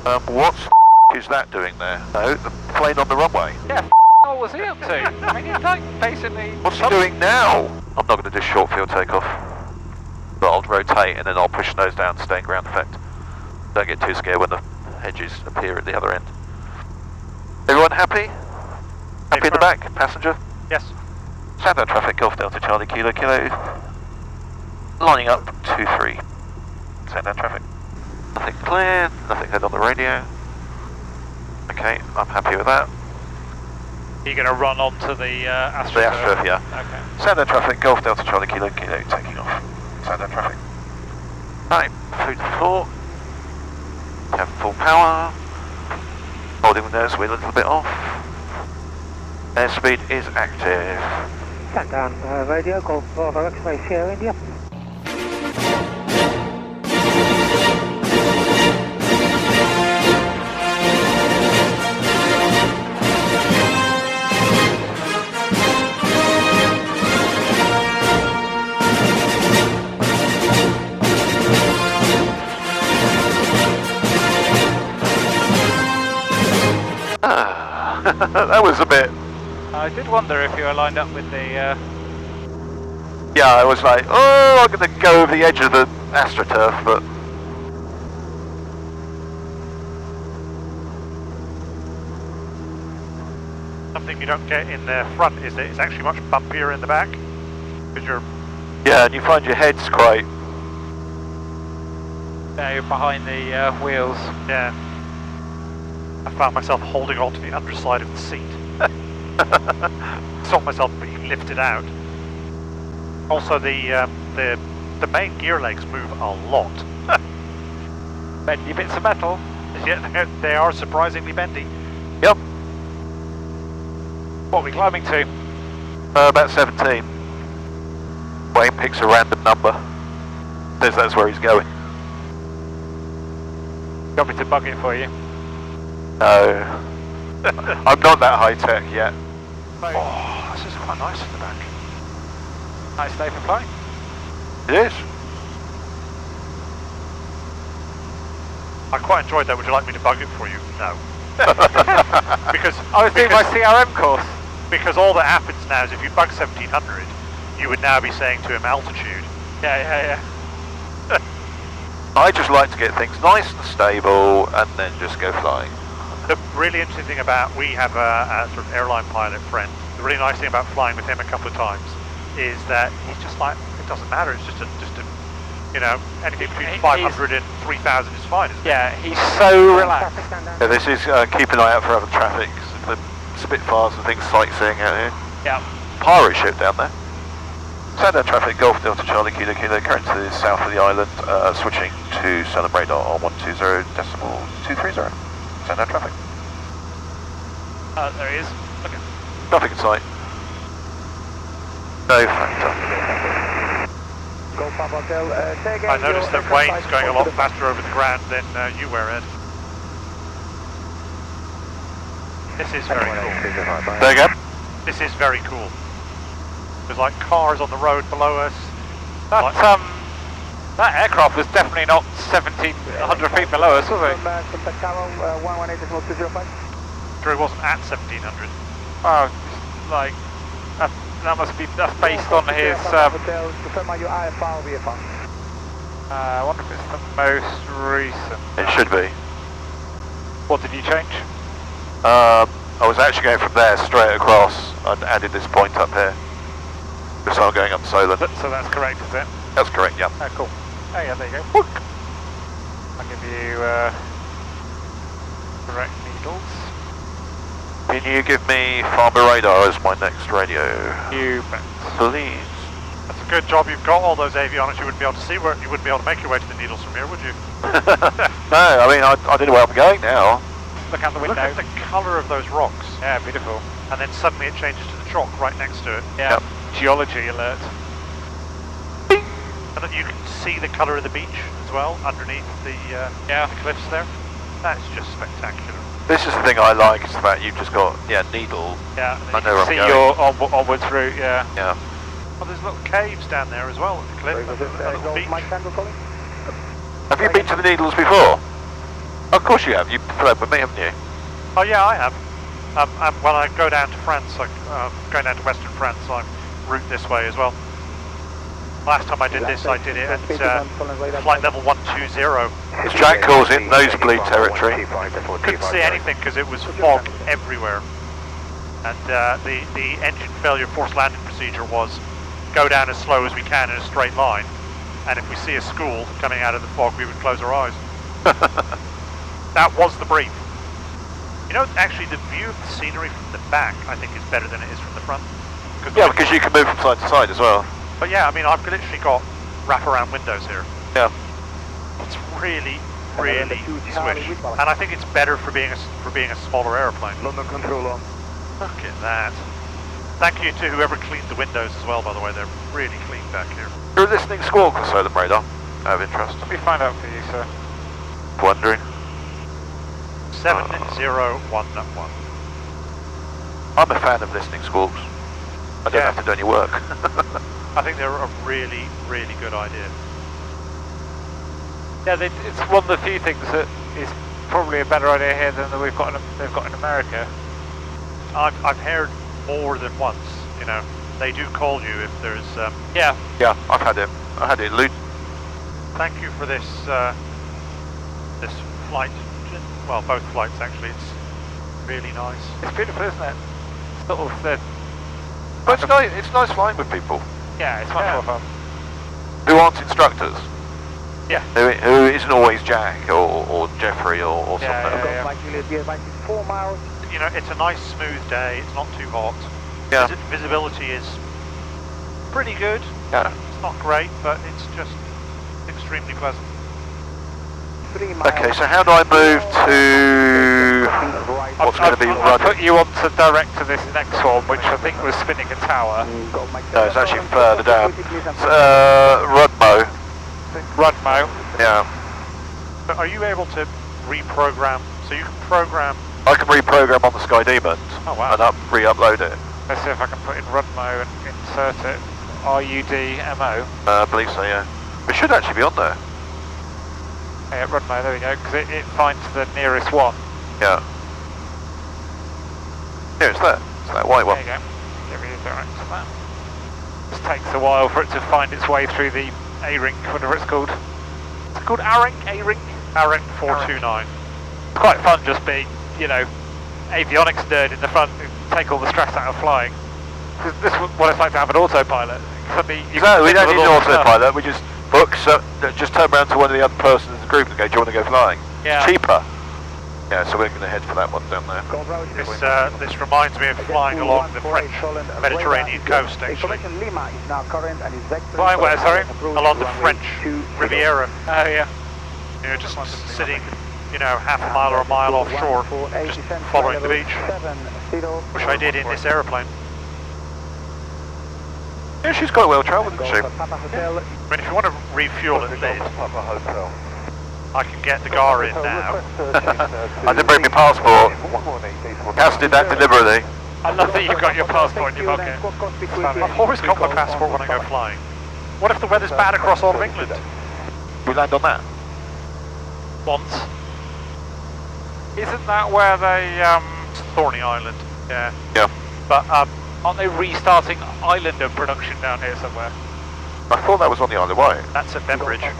What is that doing there? No, the plane on the runway. Yeah, what was he up to? I mean, he's like basically... What's he doing now? I'm not going to do short field takeoff. But I'll rotate and then I'll push nose down, staying ground effect. Don't get too scared when the edges appear at the other end. Everyone happy? Happy in the back, passenger? Yes. Southbound traffic, Golf Delta Charlie Kilo Kilo. Lining up 2-3. Southbound traffic. Nothing clear, nothing heard on the radio. Okay, I'm happy with that. You're going to run onto the AstroTurf? The AstroTurf, yeah. Okay. Southbound traffic, Golf Delta Charlie Kilo Kilo, taking off. Southbound traffic. Right, food to floor. Have full power. Holding the nose wheel a little bit off. Airspeed is active. Countdown, radio, Golf Bravo X-ray Sierra India. That was a bit... I did wonder if you were lined up with the... Yeah, I was like, oh, I'm going to go over the edge of the AstroTurf, but... Something you don't get in the front is that it's actually much bumpier in the back. Because you're... Yeah, and you find your head's quite... Yeah, you're behind the wheels. Yeah. I found myself holding on to the underside of the seat. Saw myself being lifted out. Also, the main gear legs move a lot. Bendy bits of metal. Yeah, they are surprisingly bendy. Yep. What are we climbing to? About 17. Wayne picks a random number. Says that's where he's going. Got me to bug it for you? No. I'm not that high tech yet. Oh, this is quite nice in the back. Nice day for flying. It is. I quite enjoyed that. Would you like me to bug it for you? No. because I was doing my CRM course. Because all that happens now is if you bug 1700, you would now be saying to him altitude. Yeah. I just like to get things nice and stable and then just go flying. The really interesting thing about, we have a sort of airline pilot friend, the really nice thing about flying with him a couple of times is that he's just like, it doesn't matter, it's just a you know, anything between 500 and 3000 is fine, isn't it? Yeah, he's so relaxed. Yeah, this is keep an eye out for other traffic, the Spitfires and things sightseeing out here. Yeah. Pirate ship down there. Southbound traffic, Golf Delta Charlie Kilo Kilo, current to the south of the island, switching to southern radar on 120.230. Southbound traffic. There he is. Look at Traffic in sight. No factor. I noticed that Wayne's going a lot faster over the ground than you were, Ed. This is very cool. There you go. This is very cool. There's like cars on the road below us. that. That aircraft was definitely not 1,700 feet below us, was it? Sure, it wasn't at 1700. Oh, like that must be based on his. I wonder if it's the most recent. It should be. What did you change? I was actually going from there straight across and added this point up here. So I'm going up Solent. So that's correct, is it? That's correct, yeah. Oh, cool. Oh yeah, there you go. Whoop. I'll give you correct needles. Can you give me Farmer Radar as my next radio? You bet. Please. That's a good job. You've got all those avionics. You wouldn't be able to see where you wouldn't be able to make your way to the needles from here, would you? No, I mean I don't know where I'm going now. Look out the window. Look at the colour of those rocks. Yeah, beautiful. And then suddenly it changes to the chalk right next to it. Yeah. Yep. Geology alert. And then you can see the colour of the beach as well underneath the cliffs there. That's just spectacular. This is the thing I like, is the fact you've just got, needle. Yeah. I know where I'm See going. your onwards route, yeah. Yeah. Well, there's little caves down there as well at the cliff. A little beach. Have you been to the Needles before? Of course you have. You've flown with me, haven't you? Oh yeah, I have. And when I go down to France, like going down to Western France, I route this way as well. Last time I did this, I did it at flight level 120. As Jack calls it, nosebleed territory. Couldn't see anything because it was fog everywhere. And the engine failure forced landing procedure was go down as slow as we can in a straight line, and if we see a school coming out of the fog, we would close our eyes. That was the brief. You know, actually the view of the scenery from the back, I think, is better than it is from the front. Yeah, because you can move from side to side as well. But yeah, I mean, I've literally got wraparound windows here. Yeah. It's really, really swish, and I think it's better for being a smaller aeroplane. London control on. Look at that. Thank you to whoever cleaned the windows as well, by the way. They're really clean back here. You're a listening squawk or so, the radar, out of interest. Let me find out for you, sir. Wondering. 7011. I'm a fan of listening squawks. I don't Yeah. have to do any work. I think they're a really, really good idea. Yeah, it's one of the few things that is probably a better idea here than that they've got in America. I've heard more than once. You know, they do call you if there's. Yeah. Yeah, I've had it. I had it in Luton. Thank you for this this flight. Well, both flights actually. It's really nice. It's beautiful, isn't it? Sort of the. But it's nice flying with people Yeah, it's much more fun. who aren't instructors. Yeah. Who isn't always Jack or Jeffrey or something. Yeah. 4 miles. You know, it's a nice smooth day. It's not too hot. Yeah. Visibility is pretty good. Yeah. It's not great, but it's just extremely pleasant. 3 miles. Okay, so how do I move to what's going to be I'll run? put you on to direct to this next one, which I think was spinning a tower. No, it's actually further down. It's, Rudmo. Rudmo. Yeah. But are you able to reprogram? So you can program. I can reprogram on the Sky Demon Oh wow. and re-upload it. Let's see if I can put in Rudmo and insert it. RUDMO. I believe so, yeah. It should actually be on there. Yeah, Rudmo, there we go, because it finds the nearest one. Yeah. Yeah, it's there. It's that white one. There you go. Give me a direct to that. Just takes a while for it to find its way through the A-ring, whatever it's called. It's called A-ring? A-ring? ARIC 429. It's quite fun just being, you know, avionics nerd in the front who take all the stress out of flying. Because this is what it's like to have an autopilot. Suddenly you No, we can don't think need of an all the stuff. autopilot, we just book, so just turn around to one of the other persons in the group and go, do you want to go flying? Yeah. It's cheaper. Yeah, so we're going to head for that one down there. This reminds me of flying along the French Mediterranean coast, actually. Lima is now current and is vectoring. Flying where, sorry? Along the French Riviera. Oh yeah. You know, just sitting, you know, half a mile or a mile offshore, just following the beach. Which I did in this aeroplane. Yeah, she's quite well travelled, isn't she? Hotel. I mean, if you want to refuel at mid, I can get the GAR in now. I didn't bring my passport. Cass did that deliberately. I love that you've got your passport in your pocket. I've always got my passport when I go flying. What if the weather's bad across all of England? We land on that. Once. Isn't that where they, Thorny Island, yeah. Yeah. But aren't they restarting Islander production down here somewhere? I thought that was on the Isle of Wight. that's at Bembridge. I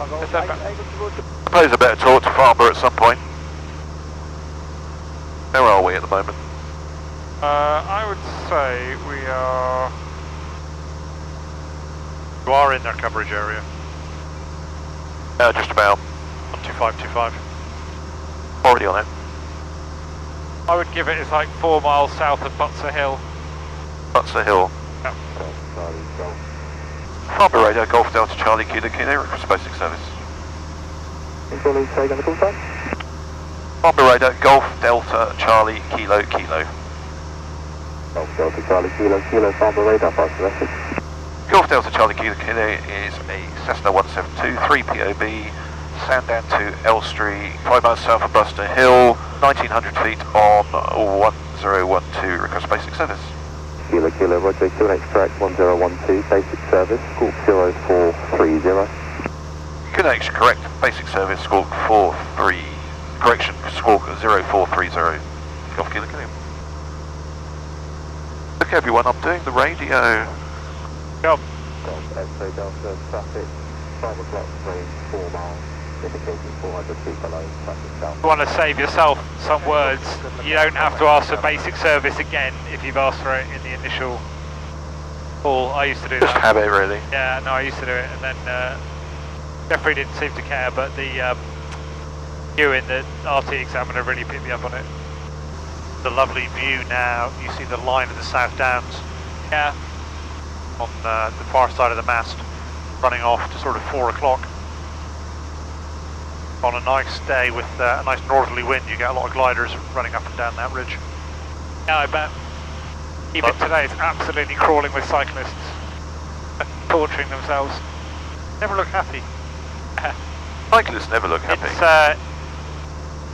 suppose I better talk to Farnborough at some point. Where are we at the moment? I would say we are... You are in their coverage area. Just about. 12525. Already on it. I would give it as like 4 miles south of Butser Hill. Butser Hill. Yep. Farnborough Radio, Golf Delta Charlie Kilo Kilo, request basic service. Farnborough Radio, Golf Delta Charlie Kilo Kilo. Golf Delta Charlie Kilo Kilo, Farnborough radar, pass the message. Golf Delta Charlie Kilo Kilo is a Cessna 172, 3 POB, Sandown to Elstree, 5 miles south of Butser Hill, 1900 feet on 1012, request basic service. Kilo Kilo, Roger, QNH track 1012, basic service, squawk 0430. QNH correct, basic service, squawk 430. correction, squawk 0430. Golf Kilo Kilo. Look everyone, I'm doing the radio. Job. X-ray Delta, traffic, 5 o'clock, range 4 miles, indicating 400 feet below, traffic south. You want to save yourself some words. You don't have to ask for basic service again if you've asked for it in the initial call. I used to do Just that. have it really. Yeah, no, I used to do it, and then Jeffrey didn't seem to care, but the you in the RT examiner really picked me up on it. The lovely view now, you see the line of the South Downs. Yeah. On the far side of the mast, running off to sort of 4 o'clock. On a nice day with a nice northerly wind, you get a lot of gliders running up and down that ridge. Yeah, I bet. Even today, it's absolutely crawling with cyclists, torturing themselves. Never look happy. Cyclists never look happy.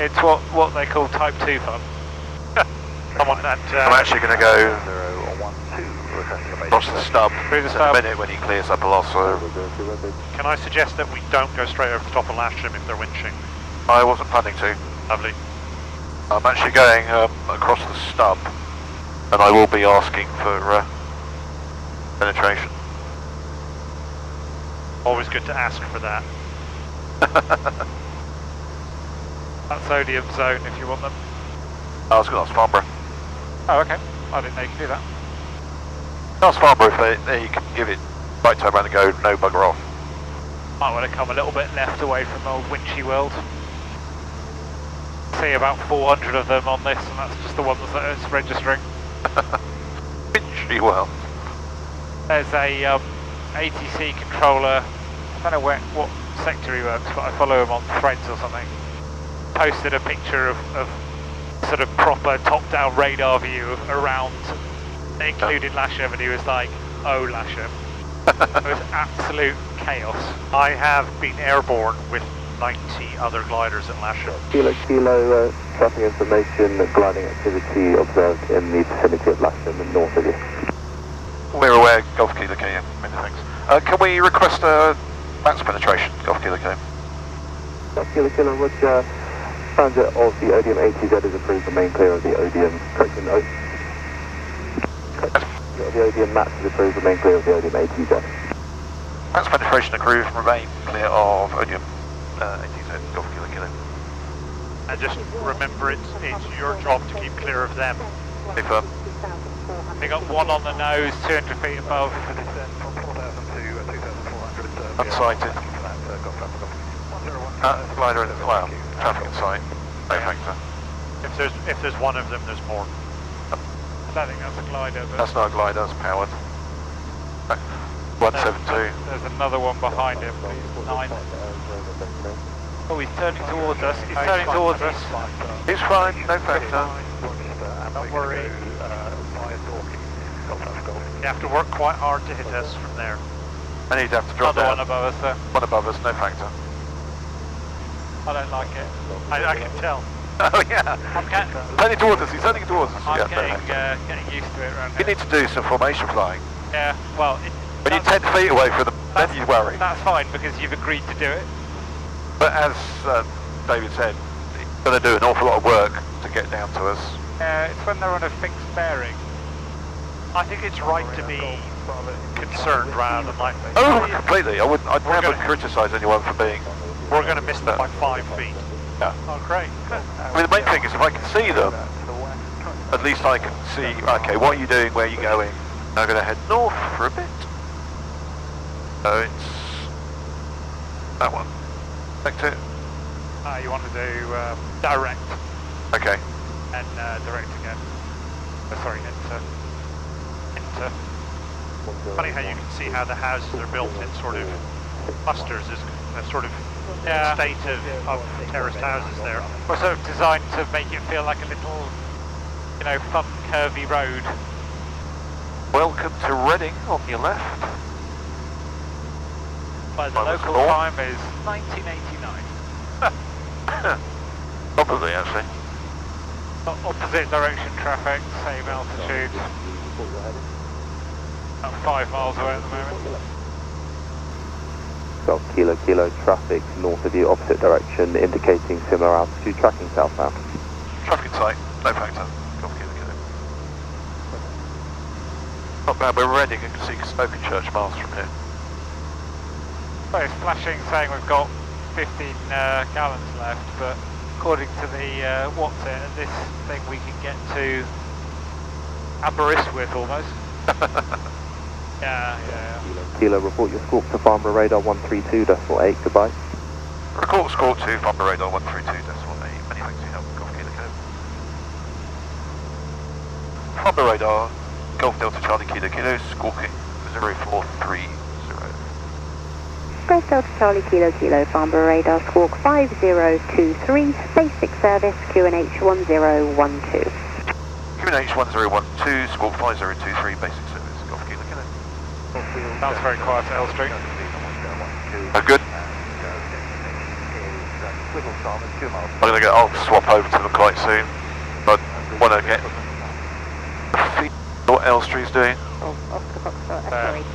It's what they call Type 2 fun. Come on, that. I'm actually going to go across the stub Through the in stub. a minute when he clears up a loss. So Can I suggest that we don't go straight over the top of Lasham if they're winching? I wasn't planning to. Lovely. I'm actually going across the stub, and I will be asking for penetration. Always good to ask for that. That's Odium zone if you want them. I was going to ask Farnborough. Oh, okay. I didn't know you could do that. Ask Farnborough if they can give it right turn around and go no bugger off. Might want to come a little bit left away from the old Winchy world. See about 400 of them on this, and that's just the ones that it's registering. Winchy well. There's a ATC controller. I don't know what sector he works, but I follow him on Threads or something. Posted a picture of sort of proper top-down radar view around, including Lasham, and he was like, "Oh, Lasham." It was absolute chaos. I have been airborne with 90 other gliders at Lasham. Kilo, traffic information, gliding activity observed in the vicinity of Lasham and north of you. We're aware, Golf Kilo Kilo, many thanks. Can we request a max penetration, Golf Kilo Kilo? Golf Kilo, which transit of the Odium ATZ is approved, remain clear of the Odium, correction, the Odium Max is approved, remain clear of the Odium ATZ. Max penetration approved, remain clear of Odium ATZ, Golf Kilo Kilo. And just remember, it's your job to keep clear of them. Stay firm. We got one on the nose, 200 feet above. Unsighted. Glider in the well, traffic in sight, no factor. If there's one of them, there's more. I don't think that's a glider, but That's not a glider, that's powered. 172. there's another one behind him. He's 9. Oh, he's turning towards us. He's turning towards us. It's fine, no factor. Don't worry. You have to work quite hard to hit us from there. And he'd have to drop Another down. one above us there. One above us, no factor. I don't like it. I can tell. Oh yeah. I'm Turning towards us, he's turning towards us. I'm Yeah, no getting, factor. getting used to it around You here. need to do some formation flying. Yeah, well, When you're 10 feet away from them, then you worry. that's fine because you've agreed to do it. But as David said, he's going to do an awful lot of work to get down to us. It's when they're on a fixed bearing. I think it's right to be concerned rather than like, Oh, completely. I'd never gonna- criticise anyone for being... we're going to miss them by 5 feet. Yeah. Oh, great. I mean, the main thing is if I can see them, at least I can see, okay, what are you doing, where are you going? I'm going to head north for a bit. So it's that one. Sector. You want to do direct Okay. and direct again. Oh, sorry, enter. Funny how you can see how the houses are built in sort of clusters. There's a sort of Yeah. state of terraced houses there. We're sort of designed to make it feel like a little, fun, curvy road. Welcome to Reading on your left. But the Minus local 4. time is 1989. Probably, actually. Opposite direction traffic, same altitude. About 5 miles away at the moment. Golf Kilo Kilo, traffic north of you, opposite direction, indicating similar altitude, tracking southbound. Traffic in sight, no factor. Golf Kilo Kilo. Not bad, we're Reading and can see Smoking Church miles from here. So it's flashing saying we've got 15 gallons left, but according to the what's it, this thing we can get to Aberystwyth almost. Yeah. Kilo, report your squawk to Farnborough radar 132.8, goodbye. Record score 2, Farnborough radar 132.8. Many thanks for your help, Golf Kilo Kilo. Farnborough radar, Golf Delta Charlie Kilo Kilo, squawking 0430. Golf Delta Charlie Kilo Kilo, Farnborough radar, squawk 5023, basic service, QNH 1012. QNH 1012, squawk 5023, basic service, Golf Kilo Kilo. Sounds very quiet at Elstree. Oh, good. I'll swap over to them quite soon. I want to get a feel what Elstree's doing.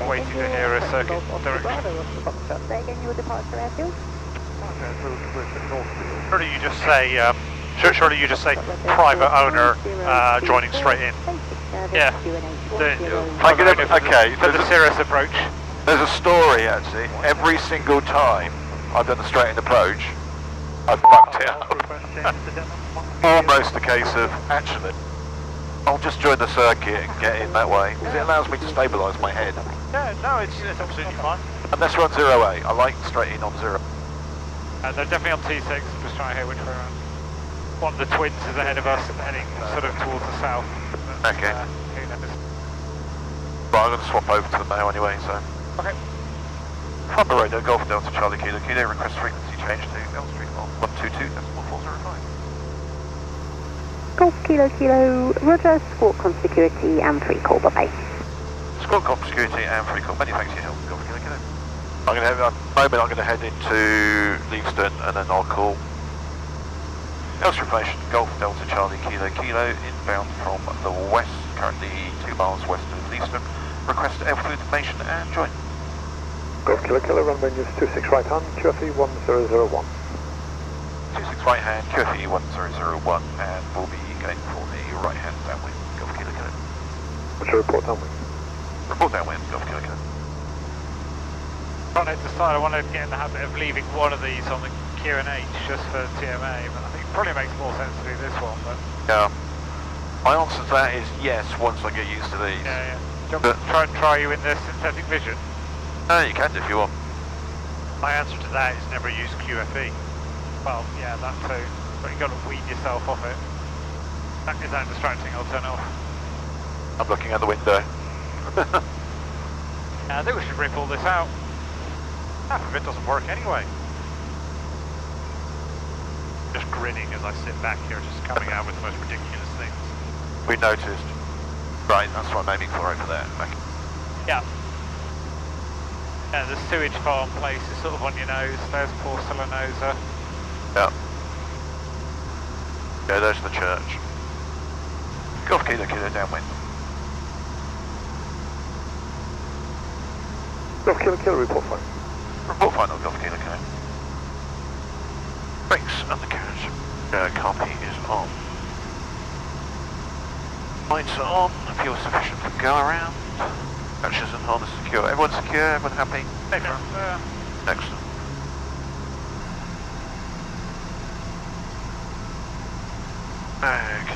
Waiting to hear a circuit direction. Say again your departure airfield. Surely you just say private owner joining straight in. Yeah. Okay, For the Cirrus approach. there's a story actually. Every single time I've done the straight-in approach, I've fucked it up. Almost a case of, actually, I'll just join the circuit and get in that way, because it allows me to stabilise my head. Yeah, no, it's absolutely fine. And let's run 0A. I like straight in on 0. They're definitely on T6, I'm just trying to hear which way around. One of the twins is ahead of us, heading sort of towards the south. But, Okay. Who knows? But I'm going to swap over to them now anyway, so. Okay. Farnborough radar, Golf Delta Charlie Kilo Kilo, request frequency change to Elstree on 122.405. Golf Kilo Kilo, Roger, squawk on security and free call, bye-bye. Squad comp security and free call. Many thanks for your help, Golf Kilo Kilo. I'm going to head into Leavesden and then I'll call Elstree information, Golf Delta Charlie Kilo Kilo, inbound from the west, currently 2 miles west of Leavesden. Request airfield information and join. Golf Kilo Kilo, runway news 26 right hand, QFE 1001. 26 right hand, QFE 1001, and we'll be going for the right hand downwind, Golf Kilo Kilo. What's your report downwind? Report downwind, Golf Kilo Kilo. I wanted to decide, I wanted to get in the habit of leaving one of these on the QNH just for TMA, but I think it probably makes more sense to do this one, but... Yeah. My answer to that is yes, once I get used to these. Yeah. Do you want me to try you in the synthetic vision? You can if you want. My answer to that is never use QFE. Well, yeah, that too. But you've got to wean yourself off it. Is that distracting? I'll turn it off. I'm looking out the window. I think we should rip all this out. Half of it doesn't work anyway. Just grinning as I sit back here, just coming out with the most ridiculous things. We noticed. Right, that's what I'm aiming for over there. Okay. Yeah. Yeah, the sewage farm place is sort of on your nose. There's Porcelanosa. Yeah. Yeah, there's the church. Golf Kilo Kilo downwind. Golf Kilo Kilo, report fine. Report final, Golf Kilo Kilo. Brakes undercarriage. Copy is on. Lights are on, fuel sufficient for go around. Hatches and harness secure. Everyone secure, everyone happy? Excellent.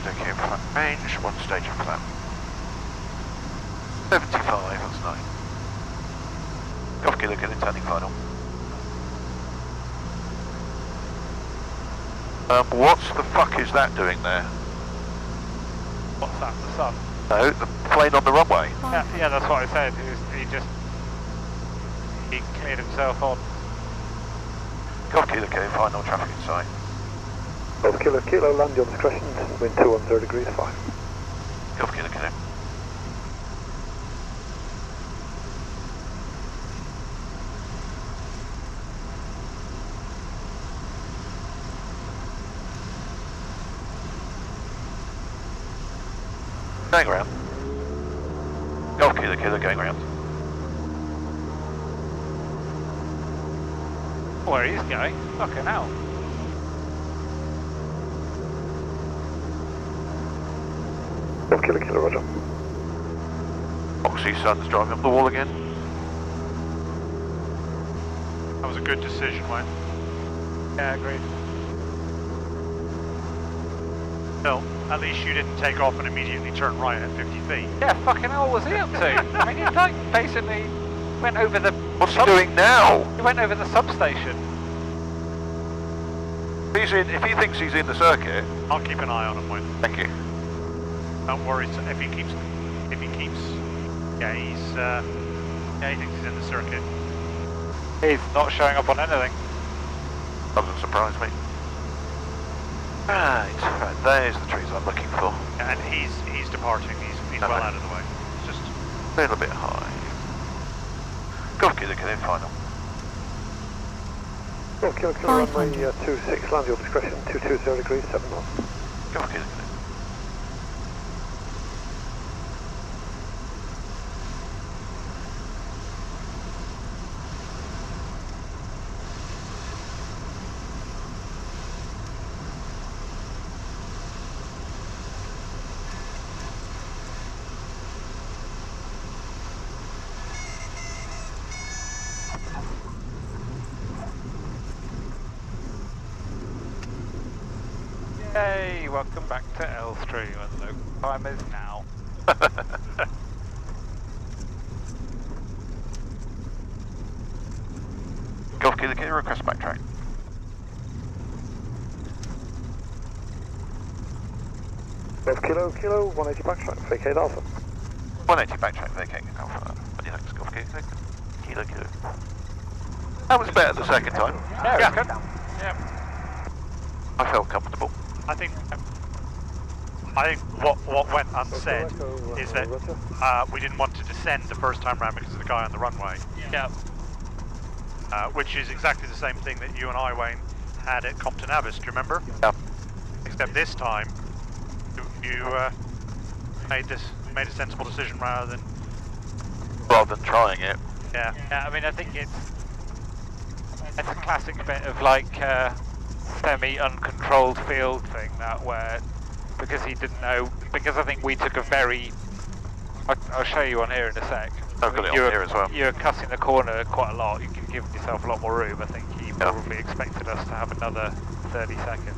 Okay, flat range, one stage of flat. 75, that's nice. Golf Kilo Kilo turning final. What the fuck is that doing there? What's that? The sun? No, the plane on the runway. Yeah, that's what I said. He cleared himself on. Golf Kilo Kilo final, traffic in sight. Golf Kilo Kilo, land your discretion, wind 210 degrees 5. Golf Kilo Kilo. Going round. Golf Kilo Kilo going round. Where he's going? Fucking hell. Golf Kilo Kilo, roger. Oxy Sun's driving up the wall again. That was a good decision, Wayne. Yeah, agreed. Well, at least you didn't take off and immediately turn right at 50 feet. Yeah, fucking hell, what was he up to? I mean, he like basically went over the... What's he doing now? He went over the substation. If he thinks he's in the circuit... I'll keep an eye on him, Wayne. Thank you. Don't worry, if he keeps, yeah, he thinks he's in the circuit. He's not showing up on anything. Doesn't surprise me. Right, there's the trees I'm looking for. And he's departing, he's well out of the way. It's just... A little bit high. Golf Kilo Kilo, final. Golf Kilo Kilo, runway 26, land your discretion, 220 degrees, 7 knots. Golf Kilo Kilo. Hey, welcome back to Elstree, when the local time is now. Golf Kilo Kilo, request backtrack. Golf Kilo Kilo, 180 backtrack, vacate Alpha. 180 backtrack, vacate Alpha. What do you think, Golf Kilo Kilo? That was better the second time. Yeah, Yeah. good. Yeah. I felt comfortable. I think what went unsaid is that we didn't want to descend the first time round because of the guy on the runway. Yeah. Which is exactly the same thing that you and I, Wayne, had at Compton Abbas, do you remember? Yeah. Except this time, you made a sensible decision rather than... Rather than trying it. Yeah. Yeah, I mean, I think it's a classic bit of like semi-uncontrolled field thing, that where, because he didn't know, because I think we took a very, I'll show you on here in a sec. I've got it on here as well. You're cutting the corner quite a lot, you can give yourself a lot more room. I think he probably expected us to have another 30 seconds.